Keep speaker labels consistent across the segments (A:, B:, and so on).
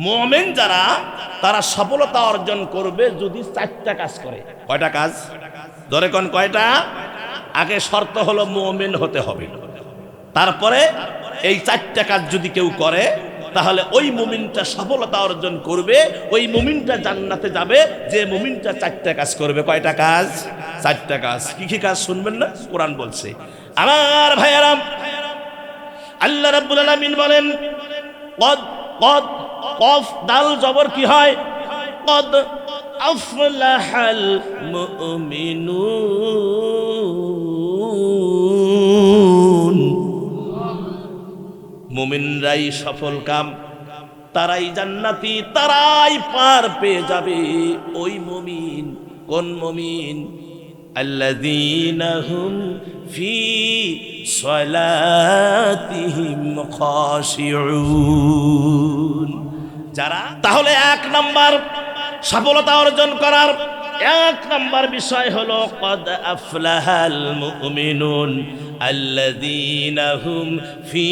A: মুমিন যারা তারা সফলতা অর্জন করবে যদি চারটা কাজ করে। কয়টা কাজ? ধরে কোন কয়টা? আগে শর্ত হলো মুমিন হতে হবে, তারপরে এই চারটা কাজ যদি কেউ করে তাহলে ওই মুমিনটা সফলতা অর্জন করবে, ওই মুমিনটা জান্নাতে যাবে যে মুমিনটা চারটা কাজ করবে। কয়টা কাজ? চারটা কাজ। কি কি কাজ শুনবেন না? কোরআন বলছে। আমার ভাইয়েরা, আল্লাহ রাব্বুল আলামিন বলেন কদ কদ কফ দাল জবর কি হয়? কদ আফলাহাল মুমিনুন। মুমিনরাই সফল কাম, তারাই জান্নাতি, তারাই পার পেয়ে যাবে। ওই মুমিন কোন মুমিন? আল্লাযীনা হুম ফি সালাতিহিম খাশিউন। যারা, তাহলে এক নাম্বার সফলতা অর্জন করার এক নাম্বার বিষয় হলো কদ আফলাহাল মুমিনুন আল্লাযীনা হুম ফি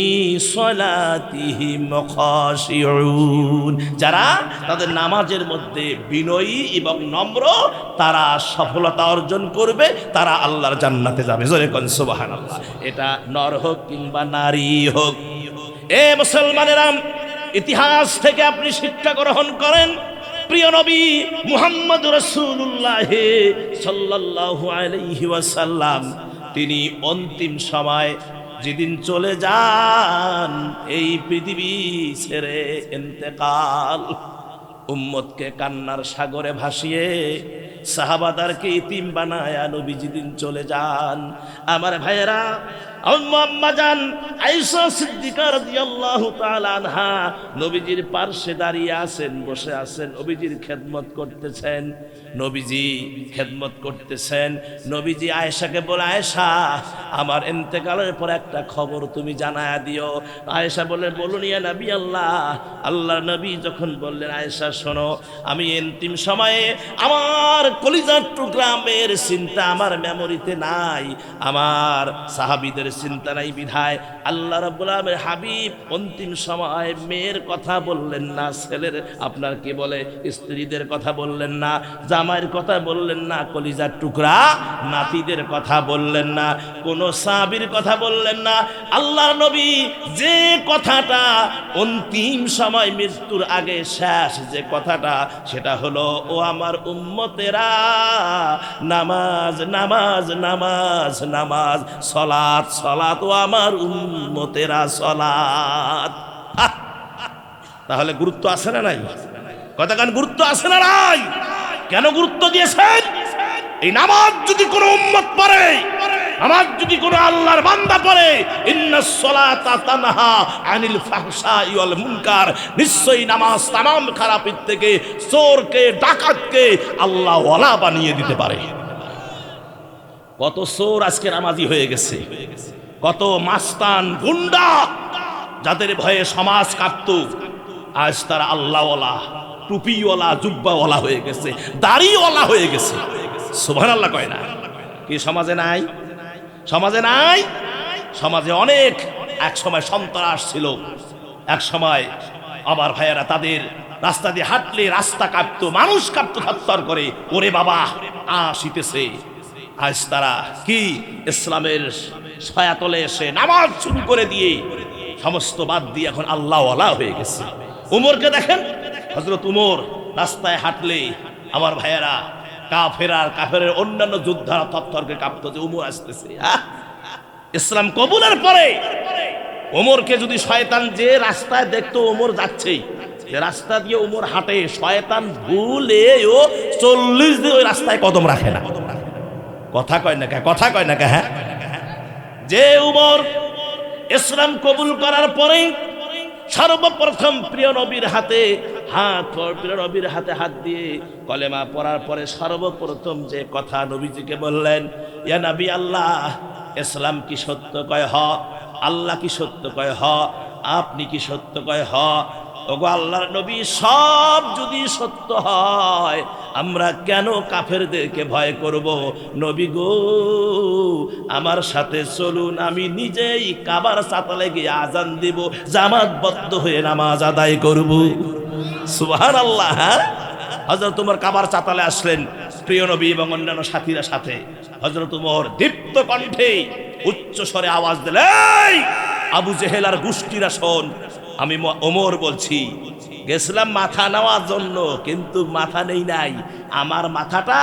A: সালাতিহিম খাশিউন। যারা তাদের নামাজের মধ্যে বিনয়ী এবং নম্র, তারা সফলতা অর্জন করবে, তারা আল্লাহর জান্নাতে যাবে। জোরে কোন সুবহানাল্লাহ। এটা নর হোক কিংবা নারী হোক। এ মুসলমানেরা, ইতিহাস থেকে আপনি শিক্ষা গ্রহণ করেন। প্রিয় নবী মুহাম্মদ রাসূলুল্লাহ সাল্লাল্লাহু আলাইহি ওয়াসাল্লাম তিনি অন্তিম সময় যেদিন চলে যান, এই পৃথিবী ছেড়ে ইন্তেকাল, উম্মতকে কান্নার সাগরে ভাসিয়ে সাহাবাদারকে ইতিম বানায়া নবী যেদিন চলে যান, আমার ভাইয়েরা, আম্মা জান আয়েশা সিদ্দিকা রাদিয়াল্লাহু তাআলা আনহা নবীজির পার্শ্বে দাঁড়িয়ে আছেন, বসে আছেন, নবীজির খেদমত করতেছেন। নবীজি খেদমত করতেছেন। নবীজি আয়েশাকে বলে, আয়েশা আমার ইন্তেকালের পর একটা খবর তুমি জানায়া দিও। আয়েশা বলে, বলুন ইয়া নবী আল্লাহ। আল্লাহর নবী যখন বললেন, আয়েশা শোনো, আমি অন্তিম সময়ে আমার কলিজার টুকরা মেয়ের চিন্তা আমার মেমোরিতে নাই, আমার সাহাবীদের চিন্তা নাই, বিধায় আল্লাহ রাব্বুল আলামিন হাবিব অন্তিম সময় মেয়ের কথা বললেন না, ছেলের আপনার কি বলে স্ত্রীদের কথা বললেন না, জামাইয়ের কথা বললেন না, কলিজার টুকরা নাতিদের কথা বললেন না, কোন সাহাবীর কথা বললেন না। আল্লাহর নবী যে কথাটা অন্তিম সময় মৃত্যুর আগে শেষ যে কথাটা, সেটা হলো, ও আমার উম্মতেরা, নামাজ নামাজ নামাজ নামাজ, সালাত সালাত, ও আমার উম্মতেরা সালাত। তাহলে গুরুত্ব আছে না নাই? কতখানি গুরুত্ব আছে না নাই? কেন গুরুত্ব দিয়েছেন? এই নামাজ যদি কোনো উম্মত পড়ে, নামাজ যদি কোনো আল্লাহর বান্দা পড়ে, ইন্নাস সালাতা তানহা আনিল ফাহশাই ওয়াল মুনকার, নিশ্চয়ই নামাজ তামাম খারাপের থেকে, চোরকে ডাকাতকে আল্লাহ ওয়ালা বানিয়ে দিতে পারে। কত চোর আজকে নামাজি হয়ে গেছে, কত মাস্তান গুন্ডা যাদের ভয়ে সমাজ কাঁপত, আজ তারা আল্লাহওয়ালা, টুপিওয়ালা, জুব্বাওয়ালা হয়ে গেছে, দাড়িওয়ালা হয়ে গেছে। সুবহানাল্লাহ কয় না? কি সমাজে নাই? সমাজে নাই? সমাজে অনেক এক সময় সন্ত্রাস ছিল, এক সময় আবার ভাইয়েরা তাদের রাস্তা দিয়ে হাঁটলে রাস্তা কাঁপতো, মানুষ কাঁপতো, থরথর করে, ওরে বাবা আসিতেছে। আজ তারা কি ইসলামের ছায়াতলে এসে নামাজ শুরু করে দিয়ে সমস্ত বাদ দিয়ে এখন আল্লাহওয়ালা হয়ে গেছে। উমরকে দেখেন, হযরত উমর রাস্তায় হাঁটলে আমার ভাইয়েরা কাফেরের অন্যান্য যোদ্ধারা থরথরকে কাঁপতো যে উমর আসতেছে। ইসলাম কবুলের পরে ওমরকে যদি শয়তান যে রাস্তায় দেখতো ওমর যাচ্ছে, যে রাস্তা দিয়ে ওমর হাঁটে, শয়তান ভুলে ও 40 দিন ওই রাস্তায় কদম রাখে না। কথা কয় না কে? কথা কয় না কে? হ্যাঁ, যে উমর ইসলাম কবুল করার পরে সর্বপ্রথম প্রিয় নবীর হাতে হাত দিয়ে কলেমা পড়ার পরে সর্বপ্রথম যে কথা নবীজিকে বললেন, ইয়া নবী আল্লাহ, ইসলাম কি সত্য কয়? হ। আল্লাহ কি সত্য কয়? হ। আপনি কি সত্য কয়? হ। ওগো আল্লাহর নবী, সব যদি সত্য হয় আমরা কেন কাফেরদেরকে ভয় করব? নবী গো, আমার সাথে চলুন, আমি নিজেই কাবার চাতালে গিয়ে আজান দিব, জামাতবদ্ধ হয়ে নামাজ আদায় করব। সুবহানাল্লাহ। হ্যাঁ, হযরত ওমর কাবার চাতালে আসলেন প্রিয় নবী এবং অন্যান্য সাথীরা সাথে। হযরত ওমর দীপ্ত কণ্ঠে উচ্চ স্বরে আওয়াজ দিলেন, এই আবু জেহেল আর গোষ্ঠীরা শোন, আমি ওমর বলছি, গেছিলাম মাথা নেওয়ার জন্য, কিন্তু মাথা নেই নাই, আমার মাথাটা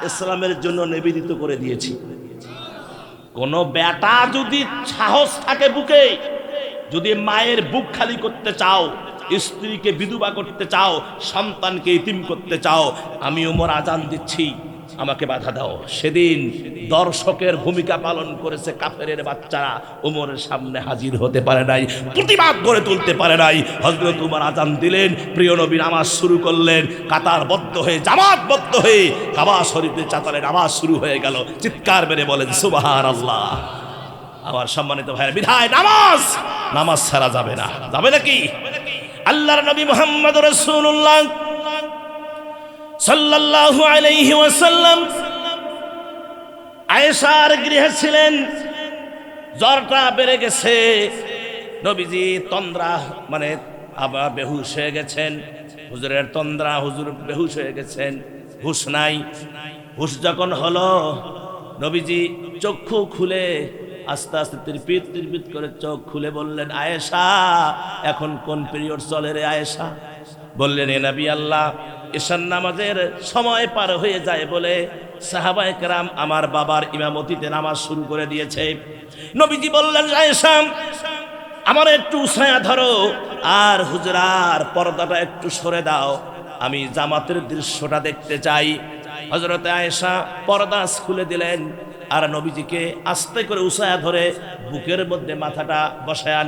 A: ইসলামের জন্য নিবেদিত করে দিয়েছি। কোন বেটা যদি সাহস থাকে বুকে, যদি মায়ের বুক খালি করতে চাও, স্ত্রীকে বিধবা করতে চাও, সন্তানকে ইতিম করতে চাও, আমি ওমর আজান দিচ্ছি, আমাকে বাধা দাও। সেদিন দর্শকের ভূমিকা পালন করেছে কাফেরের বাচ্চারা, ওমরের সামনে হাজির হতে পারে নাই, প্রতিবাদ গড়ে তুলতে পারে নাই। হযরত ওমর আজান দিলেন, প্রিয় নবী নামাজ শুরু করলেন, কাতারবদ্ধ হয়ে জামাতবদ্ধ হয়ে কাবা শরীফের চাতালে নামাজ শুরু হয়ে গেল। চিৎকার মেরে বলেন সুবহানাল্লাহ। আমার সম্মানিত ভাইয়ের, বিধায় নামাজ, নামাজ ছাড়া যাবে না। যাবে নাকি? আল্লাহর নবী মুহাম্মদ রাসূলুল্লাহ সাল্লাল্লাহু আলাইহি ওয়াসাল্লাম আয়েশার গৃহে ছিলেন। জ্বরটা বেড়ে গেছে, নবীজি তন্দ্রা মানে আবার বেহুশ হয়ে গেছেন। হুজুরের তন্দ্রা, হুজুর বেহুশ হয়ে গেছেন, হুশ নাই। হুশ যখন হলো, নবীজি চক্ষু খুলে আস্তে আস্তে তিরপিত করে চোখ খুলে বললেন, আয়েশা, এখন কোন পিরিয়ড চলে রে আয়েশা? বললেন, এ নবী আল্লাহ, ঈশান নামাজের সময় পার হয়ে যায় বলে সাহাবায়ে কেরাম আমার বাবার ইমামতিতে নামাজ শুরু করে দিয়েছে। নবীজি বললেন, আয়েশা, আমার একটু ছায়া ধরো, আর হুজরার পর্দাটা একটু সরে দাও, আমি জামাতের দৃশ্যটা দেখতে চাই। হযরত আয়েশা পর্দা খুলে দিলেন, আর নবীজিকে আস্তে করে উসায়া ধরে বুকের মধ্যে মাথাটা বসায়া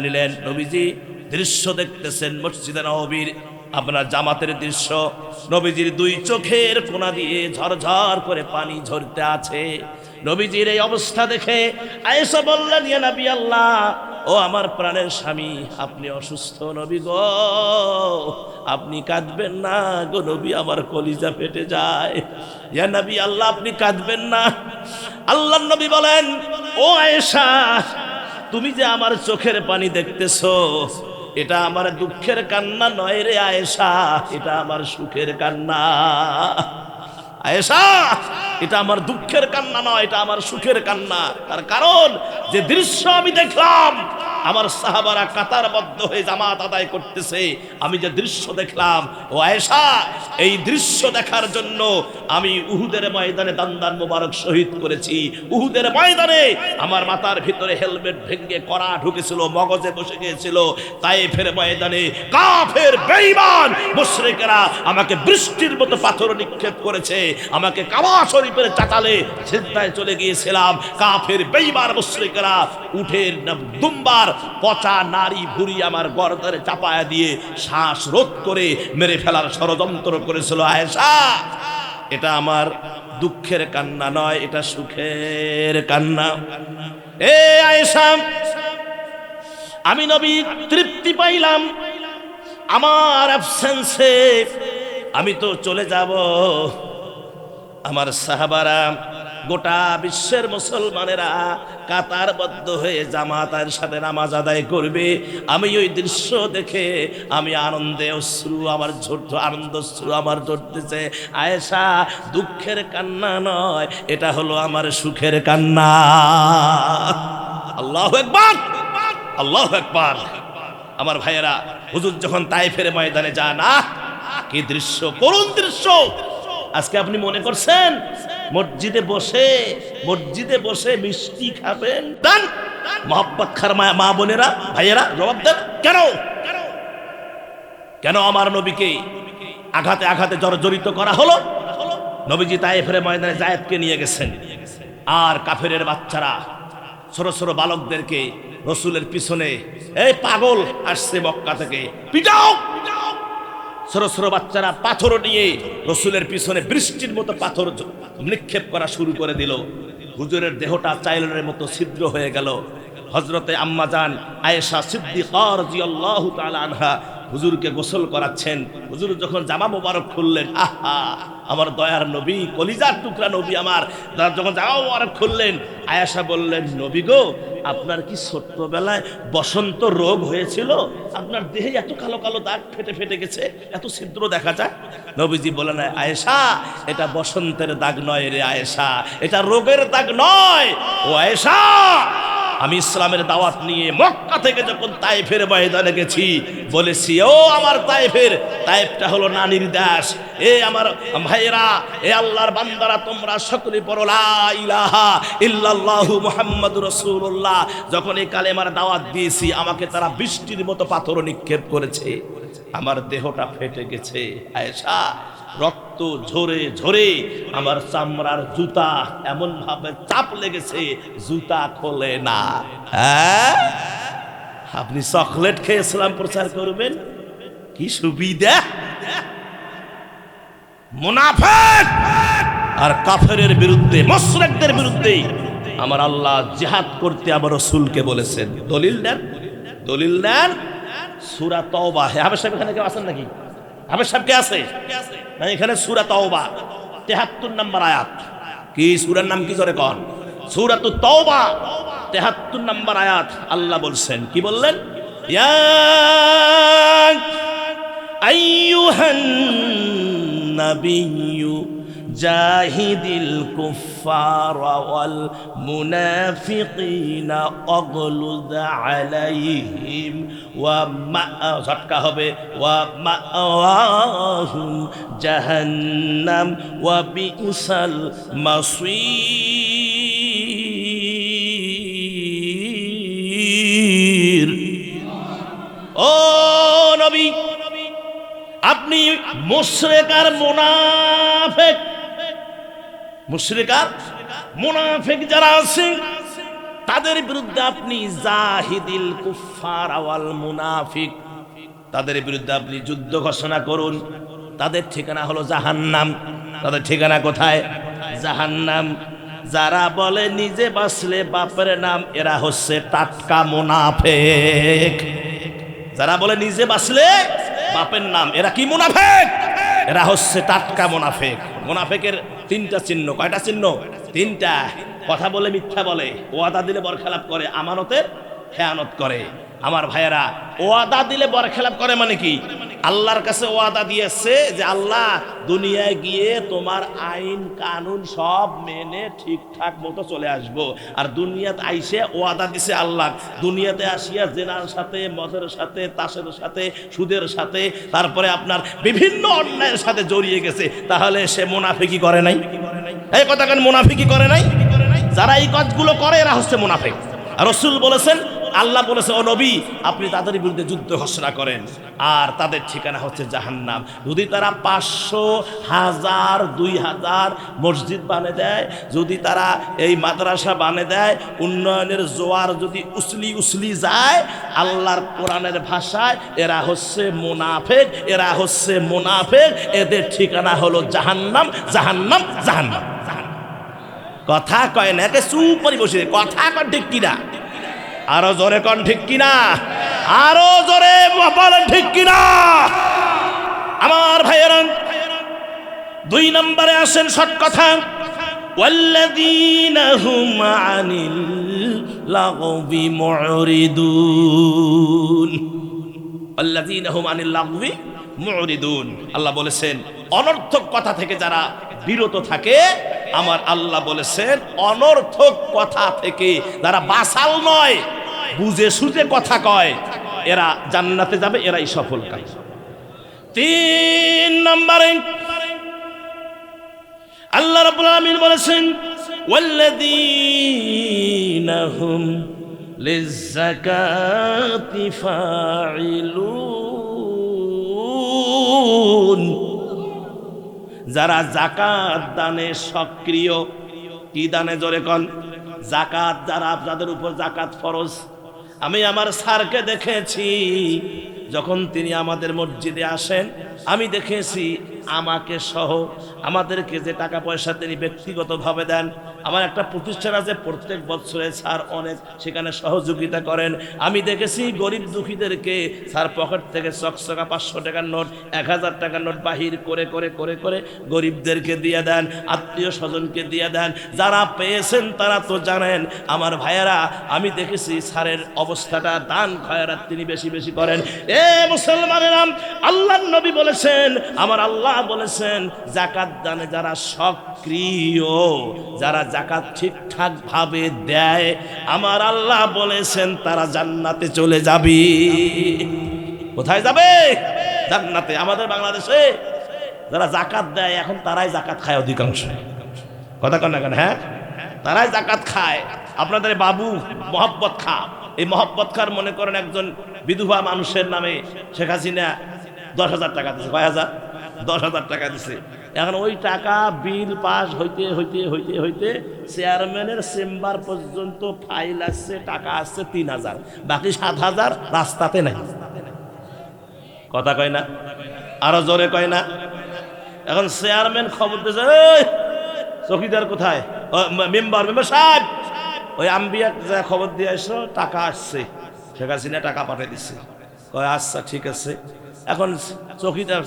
A: নিলেন। নবীজি দৃশ্য দেখতেছেন মসজিদে নববীর আপনার জামাতের দৃশ্য। নবীজির দুই চোখের কোণা দিয়ে ঝরঝর করে পানি ঝরতে আছে। নবীজির এই অবস্থা দেখে আয়েশা বললেন, ইয়া নবী আল্লাহ, ও আমার প্রাণের স্বামী, আপনি অসুস্থ নবী গো, আপনি কাঁদবেন না গো নবী, আমার কলিজা ফেটে যায়। ইয়া নবী আল্লাহ, আপনি কাঁদবেন না। আল্লাহর নবী বলেন, ও আয়েশা, তুমি যে আমার চোখের পানি দেখতেছো, এটা আমার দুঃখের কান্না নয় রে আয়েশা, এটা আমার সুখের কান্না। আয়েশা, এটা আমার দুঃখের কান্না নয়, এটা আমার সুখের কান্না। তার কারণ, যে দৃশ্য আমি দেখলাম, আমার সাহাবারা কাতারবদ্ধ হয়ে জামাত আদায় করতেছে, আমি যে দৃশ্য দেখলাম, ও আয়েশা, এই দৃশ্য দেখার জন্য আমি উহুদের ময়দানে দান্দান মোবারক শহীদ করেছি। উহুদের ময়দানে আমার মাথার ভিতরে হেলমেট ভেঙে কড়া ঢুকেছিল, মগজে বসে গিয়েছিল। তায়েফের ময়দানে কাফের বেঈমান মুশরিকরা আমাকে বৃষ্টির মতো পাথর নিক্ষেপ করেছে, আমাকে কাবা শরীফের চাতালে সিজদায় চলে গিয়েছিলাম। কাফের বেঈমান মুশরিকরা উঠের দুম্বার পচা নারী ভুঁড়ি আমার গর্দানে চাপায়া দিয়ে শ্বাস রোধ করে মেরে ফেলার ষড়যন্ত্র করেছিল। আয়েশা, এটা আমার দুঃখের কান্না নয়, এটা সুখের কান্না। এ আয়েশা, আমি নবী তৃপ্তি পাইলাম, আমার অ্যাবসেন্সে আমি তো চলে যাব, আমার সাহাবারা, গোটা বিশ্বের মুসলমানেরা কাতারবদ্ধ হয়ে জামাতের সাথে নামাজ আদায় করবে। আমি ওই দৃশ্য দেখে আমি আনন্দে অশ্রু আমার আনন্দ অশ্রু আমার ঝরতেছে। আয়েশা, দুঃখের কান্না নয়, এটা হলো আমার সুখের কান্না। আল্লাহু আকবার, আল্লাহু আকবার। আমার ভাইয়েরা, হুজুর যখন তায়েফের ময়দানে যান, কি দৃশ্য, করুণ দৃশ্য। আজকে আপনি মনে করছেন মসজিদে বসে মিষ্টি খাবেন? দেন মহব্বত খার মা বোনেরা, ভাইয়েরা, জবাব দেন। কেন আমার নবীকে আঘাতে আঘাতে জর্জরিত করা হলো? নবীজি তায়েফের ময়দানে যায়েদকে নিয়ে গেছেন, আর কাফেরের বাচ্চারা ছোট ছোট বালকদেরকে রসুলের পিছনে, এই পাগল আসছে মক্কা থেকে, পিটাও। ছোট ছোট বাচ্চারা পাথর নিয়ে রসুলের পিছনে বৃষ্টির মতো পাথর নিক্ষেপ করা শুরু করে দিল। হুজুরের দেহটা চাইলের মতো ছিদ্র হয়ে গেল। হযরতে আম্মা জান আয়েশা সিদ্দিকা রাদিয়াল্লাহু তাআলা আনহা হুজুরকে গোসল করাচ্ছেন। হুজুর যখন জামা মোবারক খুললেন, আহা, আমার দয়ার নবী, কলিজার টুকরা নবী আমার, যখন জামা মোবারক খুললেন, আয়েশা বললেন, নবী গো, আপনার কি ছোট্টবেলায় বসন্ত রোগ হয়েছিল? আপনার দেহে এত কালো কালো দাগ ফেটে ফেটে গেছে, এত ছিদ্র দেখা যায়? নবীজি বলেন, আয়েশা, এটা বসন্তের দাগ নয় রে আয়েশা, এটা রোগের দাগ নয়। ও আয়েশা, আমি ইসলামের দাওয়াত নিয়ে মক্কা থেকে যখন তায়েফের ময়দানে গেছি, বলেছি, ও আমার তায়েফটা হলো নানির দেশ। এ আমার ভাইয়েরা, এ আল্লাহর বান্দারা, তোমরা সকলে পড়ো লা ইলাহা ইল্লাল্লাহু মুহাম্মাদুর রাসূলুল্লাহ। যখন এই কালেমার দাওয়াত দিয়েছি, আমাকে তারা বৃষ্টির মতো পাথর নিক্ষেপ করেছে, আমার দেহটা ফেটে গেছে। আয়েশা, রক্ত ঝরে ঝরে আমার চামড়ার জুতা এমন ভাবে চাপ লেগেছে, জুতা খোলে না। হ্যাঁ, আপনি চকলেট খেয়ে ইসলাম প্রচার করবেন, কি সুবিধা! মুনাফিক আর কাফেরের বিরুদ্ধে, মুশরিকদের বিরুদ্ধে আমার আল্লাহ জিহাদ করতে আমার রাসূলকে বলেছেন। দলিল দেন সূরা তাওবা। হাবেশ সাহেব এখানে কেউ আছেন নাকি? হাবেশ সাহেব কে আছে? না, এখানে সূরা তাওবা ৭৩ নম্বর আয়াত। কি সূরার নাম কি জোরে কোন? সূরাতুত তাওবা ৭৩ নম্বর আয়াত। আল্লাহ বলছেন, কি বললেন? ইয়া আইয়ুহান নাবিয়্যু জাহিদিল কুফারা ওয়াল মুনাফিকিনা অগলুদ আলাইহিম ওয়া ঝটকা হবে, ওয়া মাআওয়াহুম জাহান্নাম ওয়া বিসাল মাসীর। ও নবী, আপনি মুশরিক আর মুনাফিক যারা আছে তাদের বিরুদ্ধে আপনি জাহিদিল কুফার ওয়াল মুনাফিক, তাদের বিরুদ্ধে আপনি যুদ্ধ ঘোষণা করুন। তাদের ঠিকানা হলো জাহান্নাম। তাদের ঠিকানা কোথায়? জাহান্নাম। যারা বলে নিজে বাঁচলে বাপের নাম, এরা হচ্ছে টাটকা মুনাফিক। যারা বলে নিজে বাঁচলে বাপের নাম, এরা কি মুনাফিক? এরা হচ্ছে টাটকা মুনাফিক। মুনাফিকের তিনটা চিহ্ন। কয়টা চিহ্ন? তিনটা। কথা বলে মিথ্যা বলে, ওয়াদা দিলে বরখেলাপ করে, আমানতের খেয়ানত করে। আমার ভাইয়েরা, ওয়াদা দিলে বরখেলাপ করে মানে কি? আল্লাহর কাছে ওয়াদা দিয়েছে যে আল্লাহ, দুনিয়ায় গিয়ে তোমার আইন কানুন সব মেনে ঠিকঠাক মতো চলে আসবো। আর দুনিয়াতে আইসে ওয়াদা দিছে আল্লাহ, দুনিয়াতে আসিয়া জেনার সাথে, মদের সাথে, তাসের সাথে, সুদের সাথে, তারপরে আপনার বিভিন্ন অন্যায়ের সাথে জড়িয়ে গেছে। তাহলে সে মুনাফিকি করে নাই? এই কথা কেন মুনাফিকি করে নাই? যারা এই কাজগুলো করে এরা হচ্ছে মুনাফিক। আর রাসূল বলেছেন, আল্লাহ বলেছে, ও নবী, আপনি তাদের বিরুদ্ধে যুদ্ধ ঘোষণা করেন, আর তাদের ঠিকানা হচ্ছে জাহান্নাম। যদি তারা ৫০০, ১০০০, ২০০০ মসজিদ বানিয়ে দেয়, যদি তারা এই মাদ্রাসা বানিয়ে দেয়, উন্নয়নের জোয়ার যদি উসলি যায়, আল্লাহর কোরআনের ভাষায় এরা হচ্ছে মুনাফিক, এরা হচ্ছে মুনাফিক। এদের ঠিকানা হলো জাহান্নাম, জাহান্নাম, জাহান্নাম। কথা কয় না, একে চুপ করে বসে কথা কয়, ঠিক কিনা? আরো জোরে কোন ঠিক কিনা? আরো জোরে বলেন ঠিক কিনা? আমার ভাইয়েরা, ২ নম্বরে আসেন শর্ট কথা, ওয়াল্লাযীনা হুম আনিল লাগবি মুরিদুন। ওয়াল্লাযীনা হুম আনিল লাগবি মুরিদুন। আল্লাহ বলেছেন, অনর্থক কথা থেকে যারা বিরত থাকে, আমার আল্লাহ বলেছেন, অনর্থক কথা থেকে যারা বাসাল নয়, বুঝে সুঝে কথা কয়, এরা জান্নাতে যাবে, এরাই সফল কাজ। ৩ নম্বরে আল্লাহ রাব্বুল আলামিন বলেছেন, ওয়াল্লাযীনা হুম লিয-যাকাতি ফাইলুন। যারা যাকাত দানে সক্রিয়। কি দানে? জোরে কোন? যাকাত। যাদের উপর যাকাত ফরজ। আমি আমার স্যারকে দেখেছি, যখন তিনি আমাদের মসজিদে আসেন, আমি দেখেছি আমাকে সহ আমাদেরকে যে টাকা পয়সা তিনি ব্যক্তিগতভাবে দেন, আমার একটা প্রতিষ্ঠান আছে, প্রত্যেক বছরে স্যার অনেক সেখানে সহযোগিতা করেন। আমি দেখেছি গরিব দুঃখীদেরকে স্যার পকেট থেকে চকচকা 500 টাকার নোট, 1000 টাকার নোট বাহির করে করে করে করে গরিবদেরকে দিয়ে দেন, আত্মীয় স্বজনকে দিয়ে দেন। যারা পেয়েছেন তারা তো জানেন আমার ভাইয়েরা, আমি দেখেছি স্যারের অবস্থাটা, দান খয়রাত তিনি বেশি বেশি করেন। এ মুসলমানেরা, আল্লাহর নবী বলেছেন, আমার আল্লাহ বলেছেন, যাকাত দানে যারা সক্রিয়, যারা যাকাত ঠিকঠাক ভাবে দেয়, আমার আল্লাহ বলেছেন তারা জান্নাতে চলে যাবে। কোথায় যাবে? জান্নাতে। আমাদের বাংলাদেশে যারা যাকাত দেয় এখন তারাই যাকাত খায় অধিকাংশ। কথা কন না কেন? হ্যাঁ, তারাই যাকাত খায়। আপনাদের বাবু মহব্বত খা, এই মহব্বত খার মনে করেন একজন বিধবা মানুষের নামে শেখ হাসিনা 10,000 টাকা দিচ্ছে। কয় হাজার? 10,000 টাকা দিচ্ছে। এখন ওই টাকা বিল পাস হইতে হইতে হইতে হইতে চেয়ারম্যানের চেম্বার পর্যন্ত ফাইল আসছে, টাকা আসছে 3,000, বাকি 7,000 রাস্তাতে নাই। কথা কয় না? আরো জোরে কয় না? এখন চেয়ারম্যান খবর দিয়েছে, চৌকিদার কোথায়? মেম্বার সাহেব, ওই আম্বিয়া যা খবর দিয়ে আসো, টাকা আসছে, শেখ হাসিনা টাকা পাঠিয়ে দিচ্ছে। কয় আচ্ছা ঠিক আছে। এখন চৌকিদার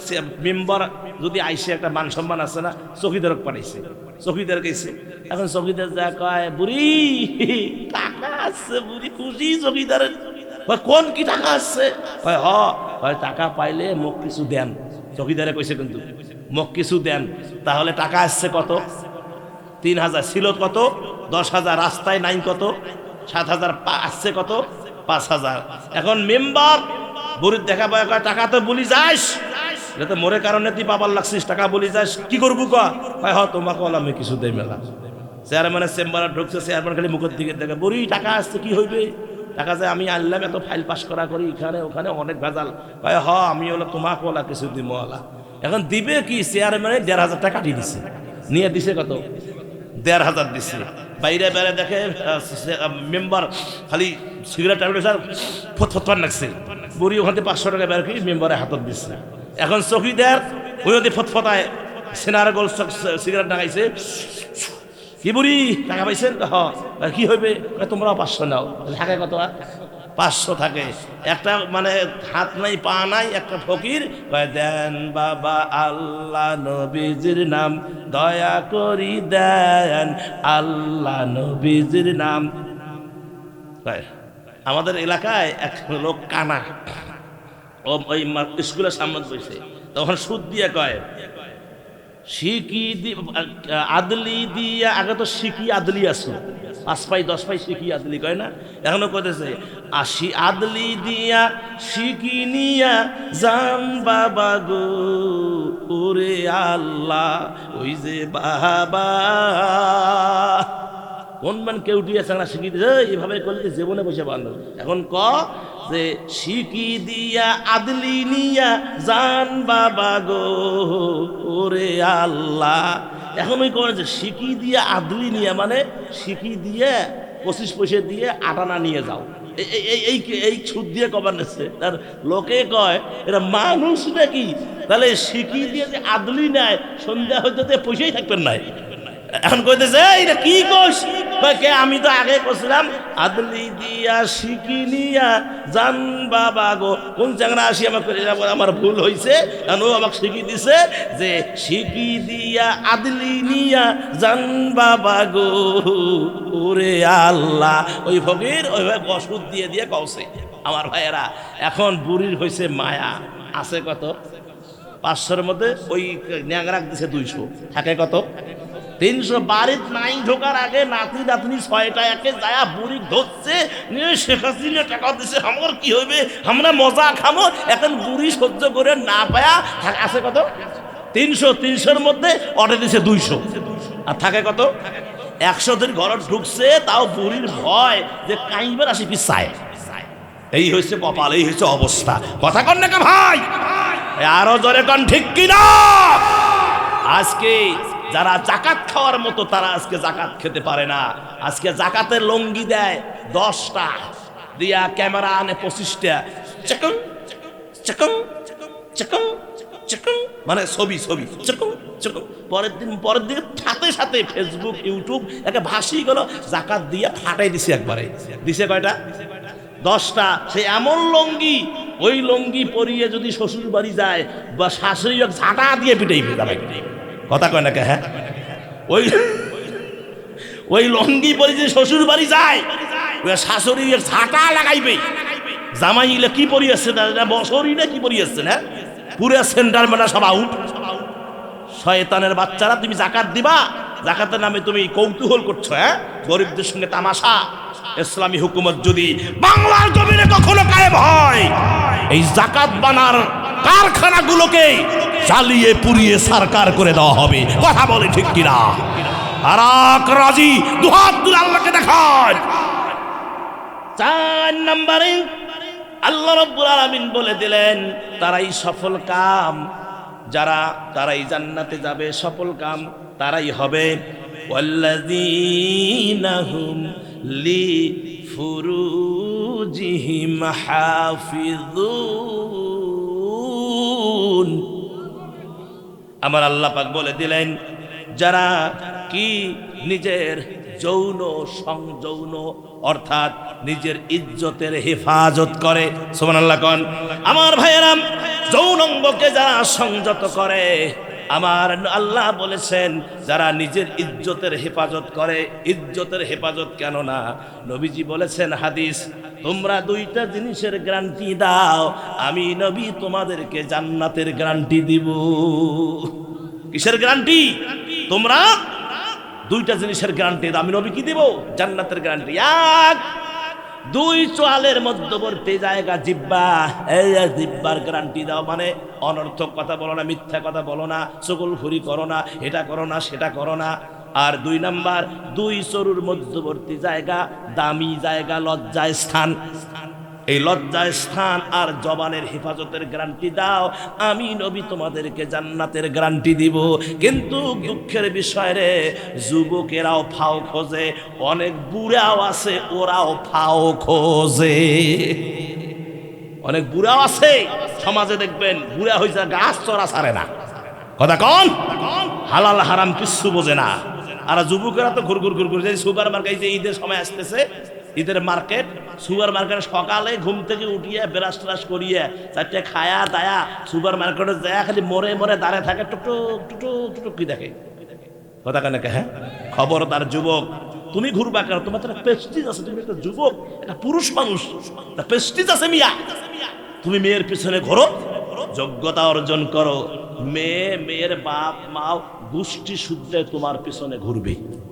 A: মেম্বার যদি আইসে, একটা মান সম্মান আছে না, চৌকিদারক পাঠাইছে, চৌকিদার গেছে। এখন চৌকিদার যা কয়, বুড়ি টাকা আসছে, বুড়ি খুশি। চৌকিদারের কোন কি টাকা আসছে? কয় হয় টাকা পাইলে মোক কিছু দেন। চৌকিদারে কইছে কিন্তু মোক কিছু দেন। তাহলে টাকা আসছে কত? 3,000 ছিল কত? 10,000, রাস্তায় নাই কত? 7,000, আসছে কত? 5,000। এখন মেম্বার বুড়ির দেখা পায়, টাকা তো বলি যাস, এটা তো মোরে কারণে তুই পাবার লাগছিস, টাকা বলি যাস, কি করবো? কয় তোমাকে আমি কিছু দেই মেলা। চেয়ারম্যানের চেম্বারে ঢুকছে, চেয়ারম্যান খালি মুখের দিকে দেখে, বুড়ি টাকা আসছে, কি হইবে? টাকা যায় আমি আনলাম, এত ফাইল পাস করা করি, এখানে ওখানে অনেক ভেজাল। কয় আমি হলো তোমাকে ওলা কিছু দিব ওলা। এখন দিবে কি? চেয়ারম্যানে 1,500 টাকা কাটিয়ে দিছে, নিয়ে দিছে কত? 1,500 দিছে। বাইরে বাইরে দেখে মেম্বার খালি সিগারেট টাইম ফটফট লাগছে। বুড়ি ওখান থেকে 500 টাকা বের করে মেম্বারে হাতত দিচ্ছে। এখন চৌকিদার ওই যদি ফটফটায় সেনার গোল সিগারেট টাঙাইছে, কি বুড়ি টাকা পাইছেন? কি হইবে? তোমরাও 500 নাও। থাকে কত? 500 থাকে। একটা মানে হাত নাই পা নাই একটা ফকির দেন বাবা আল্লাহ নবীজির নাম, দয়া করি দেন আল্লাহ নবীজির নাম। আমাদের এলাকায় এক লোক কানা, ওই স্কুলের সামনে বসে, তখন সুদ দিয়ে কয় শিকি আদলি দিয়া, আগে তো শিকি আদলি আসলো, 5 পাই 10 পাই শিকি আদলি কয় না, এখনো কইতেছে আশি আদলি দিয়া শিকি নিয়া জান বাবা গো, ওরে আল্লাহ ওই যে বাবা। কোন মান কেউ দিয়ে চাংলা শিখি দিয়েছে, এইভাবে করলে জীবনে বসে বান্ধব। এখন ক যে শিকি দিয়া আদলি নিয়া জান বাবা গো, ওরে আল্লাহ। এখন ওই করে যে শিকি দিয়া আদলি নিয়া, মানে শিকি দিয়ে 25 পয়সা দিয়ে আটানা নিয়ে যাও, এই সুদ দিয়ে কবার নিচ্ছে। তার লোকে কয় এরা মানুষ নাকি? তাহলে শিকি দিয়ে যে আদলি নেয়, সন্ধ্যা হইতে পয়সাই থাকবেন নাই। এখন কইতেছে এটা কি কোস? আমি তো আগে কইছিলাম আদলি দিয়া শিকি নিয়া জান বাবা গো। কোন চাংরা আসি আমাকে আমার ভুল হয়েছে, ও আমাকে শিখি দিছে যে শিকি দিয়া আদলি নিয়া জান বাবা গো, ওরে আল্লাহ। ওই ফকির ওইভাবে ওষুধ দিয়ে দিয়ে কওছে। আমার ভাইয়েরা, এখন বুড়ির হয়েছে মায়া, আছে কত? 500-এর মধ্যে ওই ন্যাংরাক দিছে 200, থাকে কত? 300। বাড়ির নাই ঢোকার আগে নাতি নাতনি 6টা একে যায়া বুড়ি ধরছে, নিয়ে শেখ হাসিনা টাকা দিছে, আমার কি হইবে, আমরা মজা খামো। এখন বুড়ি সহ্য করে না পায়া আছে কত? 300। 300-এর মধ্যে অর্ডার দিছে 200, আর থাকে কত? 100 দিন ঘর ঢুকছে, তাও বুড়ির ভয় যে কাইবার আসি পিছায়। এই হয়েছে কপাল, এই হয়েছে অবস্থা। কথা কন না ভাই, আরো জোরে কন ঠিক কিনা? আজকে যারা জাকাত খাওয়ার মতো তারা আজকে জাকাত খেতে পারে না। আজকে জাকাতের লঙ্গি দেয় 10টা দিয়া, ক্যামেরা আনে 25টা, চকং চকং চকং চিকুন মানে ছবি ছবি চিকুন চিকুন। পরের দিন সাথে সাথে ফেসবুক ইউটিউব একটা ভাসি গেল, জাকাত দিয়ে ফাটাই দিছে একবারে। দিছে কয়টা? 10টা। সে এমন লঙ্গি, ওই লঙ্গি পরিয়ে যদি শ্বশুর বাড়ি যায় বা শাশুড়ি ঝাঁটা দিয়ে পিটাইবে জামাই। কথা কয় না কে? হ্যাঁ, ওই লঙ্গি পরে যে শ্বশুর বাড়ি যায়, শাশুড়ি ঝাঁটা লাগাইবে। জামাই ইলে কি পরিয়েছে না বছরই না কি পরিয়েছে না, পুরো সেন্টার মানে সব আউট। শয়তানের বাচ্চারা, তুমি জাকাত দিবা, জাকাতের নামে তুমি কৌতূহল করছো। হ্যাঁ, গরিবদের সঙ্গে তামাশা। ইসলামী হুকুমত যদি বাংলার জমিনে কখনো কায়েম হয়, এই জাকাত বানার কারখানাগুলোকে জ্বালিয়ে পুড়িয়ে সরকার করে দেওয়া হবে। কথা বলে ঠিক কিনা? আর রাজি দুহাত তুলে আল্লাহকে দেখান। 4 নম্বরে আল্লাহ রাব্বুল আলামিন বলে দিলেন, তারাই সফল কাম, তারাই জান্নাতে যাবে, সফল কাম তারাই হবে। ওয়াল্লাযীনা হুম লিফুরুজিহিম হাফিজুন। আমার আল্লাহ পাক বলে দিলেন, যারা কি নিজের যৌন সংযৌন অর্থাৎ নিজের ইজ্জতের হেফাজত করে। সুবহানাল্লাহ কোন? আমার ভাইয়েরা, যৌন অঙ্গকে যারা সংযত করে, আমার আল্লাহ বলেছেন যারা নিজের ইজ্জতের হেফাজত করে। ইজ্জতের হেফাজত কেন না, নবীজি বলেছেন হাদিস, তোমরা 2টা জিনিসের গ্যারান্টি দাও, আমি নবী তোমাদেরকে জান্নাতের গ্যারান্টি দিব। কিসের গ্যারান্টি? তোমরা 2টা জিনিসের গ্যারান্টি দাও, আমি নবী কি দিব? জান্নাতের গ্যারান্টি। 1, 2 চোয়ালের মধ্যবর্তী জায়গা জিহ্বা, এই জিহ্বার গ্যারান্টি দাও, মানে অনর্থক কথা বলো না, মিথ্যা কথা বলো না, চগলখুরি করো না, এটা করো না, সেটা করো না। আর 2 নাম্বার, 2 চরুর মধ্যবর্তী জায়গা, দামি জায়গা, লজ্জায় স্থান, এই লজ্জায় স্থান আর জবানের হেফাজতের গ্যারান্টি দাও, আমি নবী তোমাদেরকে জান্নাতের গ্যারান্টি দিব। কিন্তু দুঃখের বিষয় রে, যুবকেরাও ফাও খোঁজে, অনেক বুড়াও আছে ওরাও ফাও খোঁজে। অনেক বুড়াও আছে সমাজে, দেখবেন বুড়া হয়েছে গাছ চড়া ছাড়ে না। কথা কন? হালাল হারাম কিচ্ছু বোঝে না। আর যুবকেরা তো ঘুর ঘুর ঘুর ঘুর, সুপার মার্কেট, যে ঈদের সময় আসতেছে, ঈদের মার্কেট, সুপার মার্কেটে সকালে ঘুম থেকে উঠিয়ে ব্রাশ ট্রাশ করিয়ে 4টে খায়া দায়া সুপার মার্কেটে যায়, খালি মরে মরে দাঁড়িয়ে থাকে, টুকটুক টুকটুক টুকটুক কি দেখে। কথা কেন? হ্যাঁ, খবরদার যুবক, তুমি ঘুরবা কেন? তোমার তো একটা প্রেস্টিজ আছে, তুমি একটা যুবক, একটা পুরুষ মানুষ, একটা প্রেস্টিজ আছে মিয়া। তুমি মেয়ের পিছনে ঘোরো, যোগ্যতা অর্জন করো, মেয়ের বাপ মা গোষ্ঠী সূত্রে তোমার পিছনে ঘুরবে।